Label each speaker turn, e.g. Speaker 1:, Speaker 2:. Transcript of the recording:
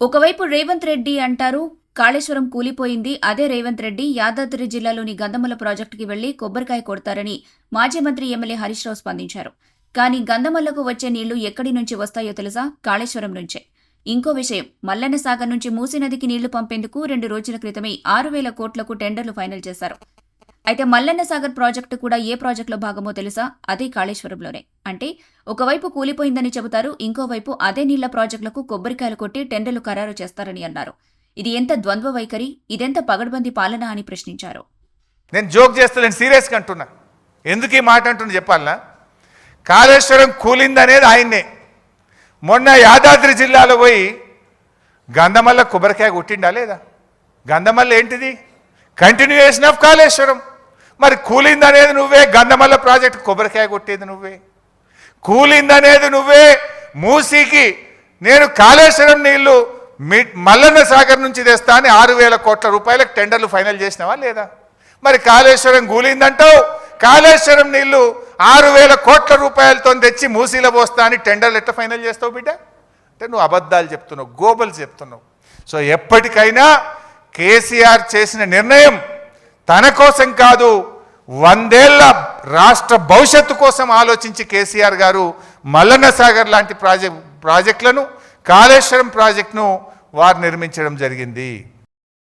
Speaker 1: ఒకవైపు రేవంత్ రెడ్డి అంటారు కాళేశ్వరం కూలిపోయింది, అదే రేవంత్ రెడ్డి యాదాద్రి జిల్లాలోని గంధమల ప్రాజెక్టుకి వెళ్లి కొబ్బరికాయ కొడతారని మాజీ మంత్రి ఎమ్మెల్యే హరీష్ రావు స్పందించారు. కానీ గంధమల్లకు వచ్చే నీళ్లు ఎక్కడి నుంచి వస్తాయో తెలుసా? కాళేశ్వరం నుంచే. ఇంకో విషయం, మల్లన్న సాగర్ నుంచి మూసీ నదికి నీళ్లు పంపేందుకు 2 రోజుల క్రితమే 6,000 కోట్లకు టెండర్లు ఫైనల్ చేశారు. అయితే మల్లన్న సాగర్ ప్రాజెక్టు కూడా ఏ ప్రాజెక్టులో భాగమో తెలుసా? అదే కాళేశ్వరంలోనే. అంటే ఒకవైపు కూలిపోయిందని చెబుతారు, ఇంకోవైపు అదే నీళ్ల ప్రాజెక్టులకు కొబ్బరికాయలు కొట్టి టెండర్లు ఖరారు చేస్తారని అన్నారు. ఇది ఎంత ద్వంద్వ వైఖరి, ఇదెంత పగడ్బందీ పాలన అని ప్రశ్నించారు.
Speaker 2: నేను జోక్ చేస్తలేను, సీరియస్గా అంటున్నా. ఎందుకు ఈ మాట అంటున్నా చెప్పాలనా? కాళేశ్వరం కూలిందనేది ఆయన్నే. మొన్న యాదాద్రి జిల్లాలో పోయి గంధమల్ల కొబ్బరికాయ కొట్టిండా లేదా? గంధమల్ల ఏంటిది? Continuation of Kaleshwaram. మరి కూలిందనేది నువ్వే, గంధమల్ల ప్రాజెక్టు కొబ్బరికాయ కొట్టేది నువ్వే. కూలిందనేది నువ్వే, మూసీకి నేను కాళేశ్వరం నీళ్లు మల్లన్న సాగర్ నుంచి తెస్తా అని 6,000 కోట్ల రూపాయలకు టెండర్లు ఫైనల్ చేసినావా లేదా? మరి కాళేశ్వరం కూలిందంటావు, కాళేశ్వరం నీళ్లు 6,000 కోట్ల రూపాయలతో తెచ్చి మూసీలో పోస్తా అని టెండర్లు ఎట్లా ఫైనల్ చేస్తావు బిడ్డ? అంటే నువ్వు అబద్ధాలు చెప్తున్నావు, గోబలు చెప్తున్నావు. సో ఎప్పటికైనా కేసీఆర్ చేసిన నిర్ణయం తన కోసం కాదు, 100 ఏళ్ల రాష్ట్ర భవిష్యత్తు కోసం ఆలోచించి కేసీఆర్ గారు మల్లన్న సాగర్ లాంటి ప్రాజెక్టులను, కాళేశ్వరం ప్రాజెక్టును వారు నిర్మించడం జరిగింది.